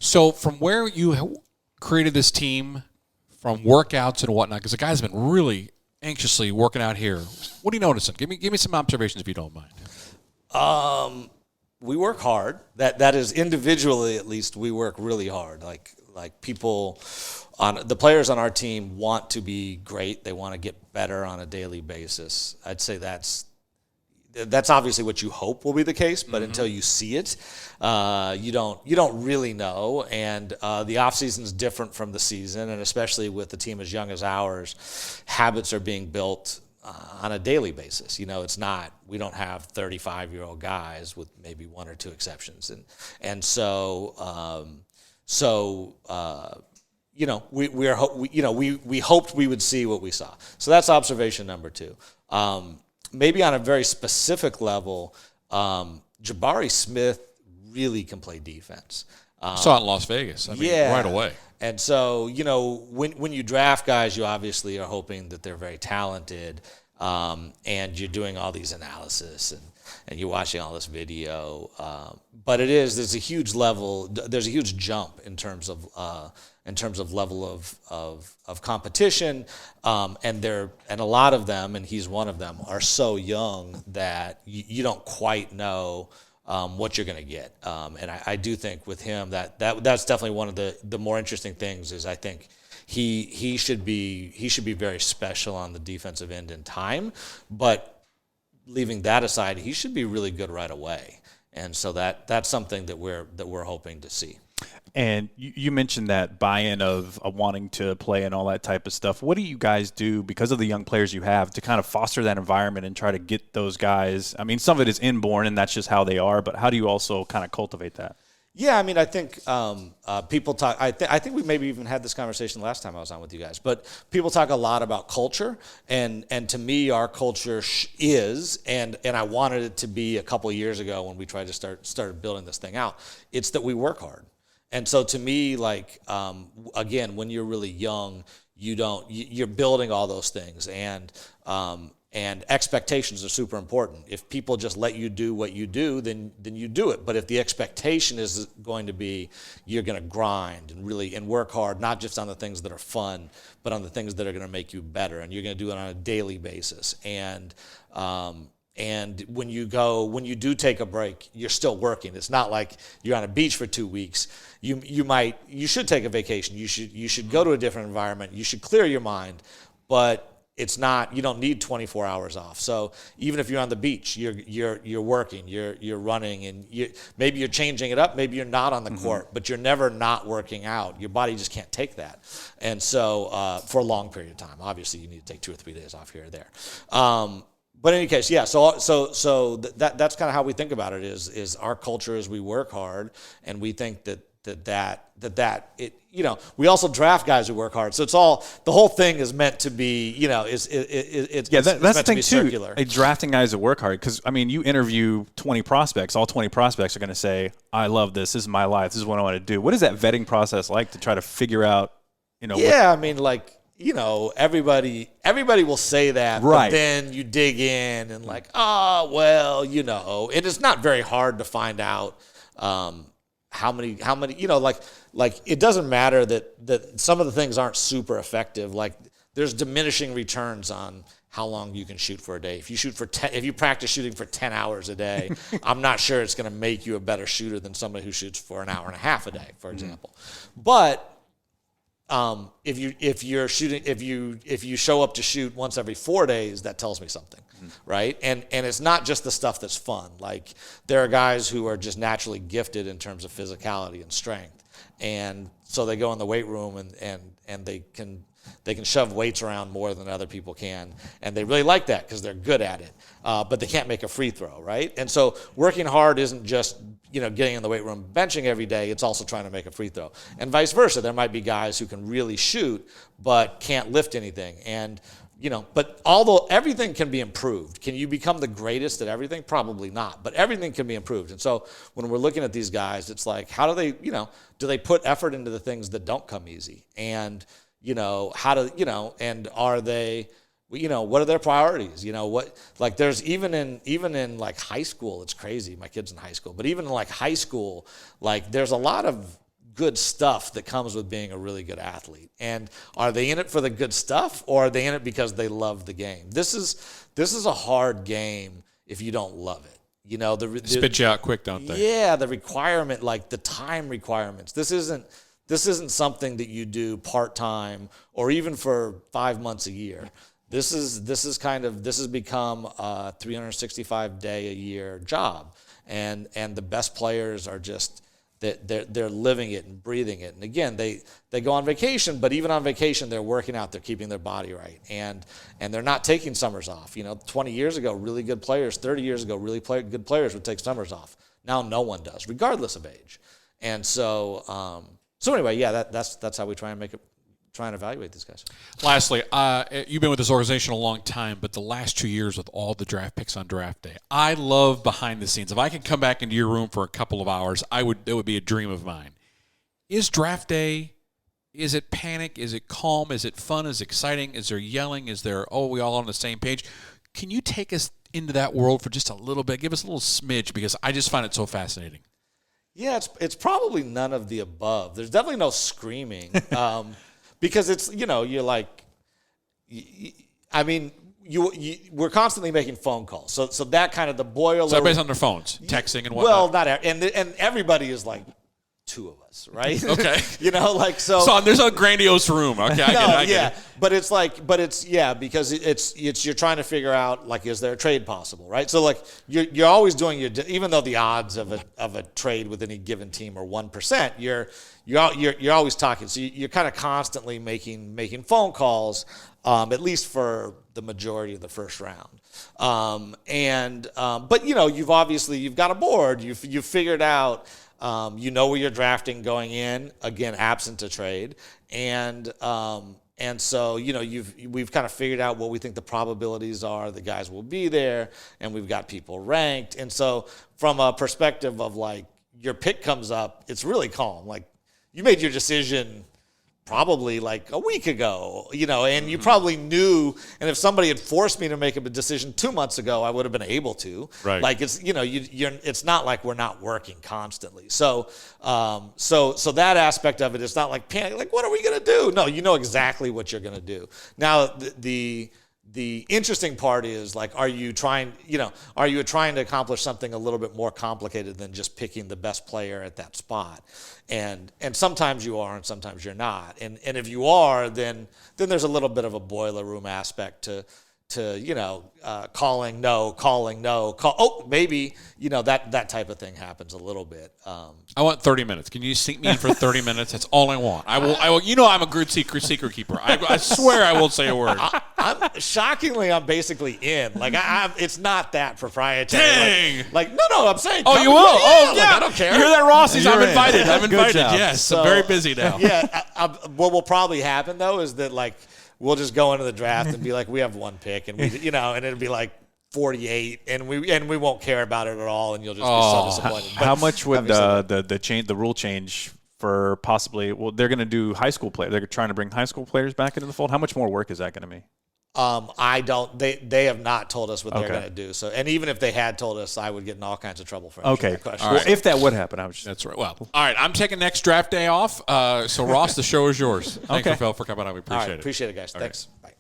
So from where you created this team, from workouts and whatnot, because the guys have been really anxiously working out here. What are you noticing? Give me some observations if you don't mind. We work hard. That is individually, at least, we work really hard. Like people on the players on our team want to be great. They want to get better on a daily basis. I'd say that's obviously what you hope will be the case, but until you see it, you don't really know. And the off season is different from the season, and especially with a team as young as ours, habits are being built on a daily basis. It's not, we don't have 35-year-old guys with maybe one or two exceptions. And so we hoped we would see what we saw. So that's observation number 2. Maybe on a very specific level, Jabari Smith really can play defense. Saw it in Las Vegas. Right away. And so, when you draft guys, you obviously are hoping that they're very talented, and you're doing all these analysis and you're watching all this video. But there's a huge jump in terms of level of competition, and a lot of them, and he's one of them, are so young that you don't quite know what you're going to get. And I do think with him that's definitely one of the more interesting things. Is I think he should be very special on the defensive end in time, but leaving that aside, he should be really good right away. And so that's something that we're hoping to see. And you mentioned that buy-in of wanting to play and all that type of stuff. What do you guys do, because of the young players you have, to kind of foster that environment and try to get those guys? I mean, some of it is inborn, and that's just how they are, but how do you also kind of cultivate that? Yeah, I mean, I think people talk. I think we maybe even had this conversation last time I was on with you guys. But people talk a lot about culture, and to me, our culture is, and I wanted it to be a couple of years ago when we tried to started building this thing out. It's that we work hard, and so to me, again, when you're really young, you're building all those things, and expectations are super important. If people just let you do what you do, then you do it. But if the expectation is going to be you're going to grind and work hard, not just on the things that are fun, but on the things that are going to make you better, and you're going to do it on a daily basis. And when you do take a break, you're still working. It's not like you're on a beach for 2 weeks. You should take a vacation. You should go to a different environment. You should clear your mind, but it's not, you don't need 24 hours off. So even if you're on the beach, you're working, you're running, and maybe you're changing it up, maybe you're not on the court, but you're never not working out. Your body just can't take that. And so for a long period of time, obviously you need to take 2 or 3 days off here or there. But in any case, yeah, so that's kind of how we think about it is our culture is we work hard, and we think that we also draft guys who work hard. So it's all, the whole thing is meant to be, that's the thing too. Circular. Drafting guys that work hard, because I mean, you interview 20 prospects. All 20 prospects are going to say, "I love this. This is my life. This is what I want to do." What is that vetting process like to try to figure out? Everybody will say that, right. But then you dig in and and it's not very hard to find out how many, it doesn't matter that some of the things aren't super effective. Like there's diminishing returns on how long you can shoot for a day. If you practice shooting for 10 hours a day, I'm not sure it's going to make you a better shooter than somebody who shoots for an hour and a half a day, for example. But if you show up to shoot once every 4 days, that tells me something, right? And it's not just the stuff that's fun. Like there are guys who are just naturally gifted in terms of physicality and strength, and so they go in the weight room and they can shove weights around more than other people can, and they really like that because they're good at it, but they can't make a free throw, right? And so working hard isn't just getting in the weight room, benching every day. It's also trying to make a free throw, and vice versa. There might be guys who can really shoot but can't lift anything, and but although everything can be improved, can you become the greatest at everything? Probably not, but everything can be improved. And so when we're looking at these guys, it's like, how do they, do they put effort into the things that don't come easy? And how do, and are they, what are their priorities? There's even in like high school, it's crazy. My kid's in high school, but even in like high school, like there's a lot of good stuff that comes with being a really good athlete. And are they in it for the good stuff, or are they in it because they love the game? This is a hard game if you don't love it. You know, they spit you out quick, don't they? Yeah, the requirement, like the time requirements. This isn't something that you do part-time or even for 5 months a year. This has become a 365-day a year job, and the best players are just they're living it and breathing it. And again, they go on vacation, but even on vacation, they're working out, they're keeping their body right, and they're not taking summers off. You know, 20 years ago, really good players, 30 years ago, really good players would take summers off. Now no one does, regardless of age. And so anyway, yeah, that's how we try and evaluate these guys. Lastly, you've been with this organization a long time, but the last 2 years with all the draft picks on draft day, I love behind the scenes. If I could come back into your room for a couple of hours, it would be a dream of mine. Is draft day, is it panic? Is it calm? Is it fun? Is it exciting? Is there yelling? Is there, we all on the same page? Can you take us into that world for just a little bit? Give us a little smidge, because I just find it so fascinating. Yeah, it's probably none of the above. There's definitely no screaming. Because it's, you know, you're like, we're constantly making phone calls. So that kind of the boiler. So everybody's on their phones, texting and whatnot. Well, not and everybody is like two of us, right? Okay. You know, like so. So there's a grandiose room. Okay, I get it. Because it's you're trying to figure out, like, is there a trade possible, right? So like you're always doing even though the odds of a trade with any given team are 1%, you're always talking. So you're kind of constantly making phone calls, at least for the majority of the first round. But you know, you've got a board. You've figured out. You know where you're drafting going in, again, absent a trade. And so, you know, we've kind of figured out what we think the probabilities are the guys will be there, and we've got people ranked. And so from a perspective of, like, your pick comes up, it's really calm. Like, you made your decision probably like a week ago, you know, and you probably knew, and if somebody had forced me to make a decision 2 months ago, I would have been able to. Right. Like, it's, you know, it's not like we're not working constantly. So that aspect of it is not like panic, like, what are we going to do? No, you know exactly what you're going to do. Now, the interesting part is, like, are you trying to accomplish something a little bit more complicated than just picking the best player at that spot? And sometimes you are, and sometimes you're not. And if you are, then there's a little bit of a boiler room aspect to you know, calling no, maybe, you know, that type of thing happens a little bit. I want 30 minutes. Can you sneak me in for 30 minutes? That's all I want. I will. You know, I'm a good secret keeper. I swear I won't say a word. I'm basically in. Like, it's not that proprietary. Dang. Like no, I'm saying. Oh, you will? Oh, yeah. Like, I don't care. You hear that, Ross? I'm invited. I'm Good invited. job. Yes. So, I'm very busy now. Yeah. What will probably happen, though, is that, like, we'll just go into the draft and be like, we have one pick, and you know, and it'll be like 48, and we won't care about it at all, and you'll just be so disappointed. How much would the rule change for possibly? Well, they're going to do high school play. They're trying to bring high school players back into the fold. How much more work is that going to be? I don't. They have not told us what they're going to do. So, and even if they had told us, I would get in all kinds of trouble for answering that question. Well, if that would happen, I was. That's right. Well, all right. I'm taking next draft day off. So Ross, the show is yours. Thanks, Rafael, for coming on. We appreciate it. Appreciate it, guys. Thanks. Bye.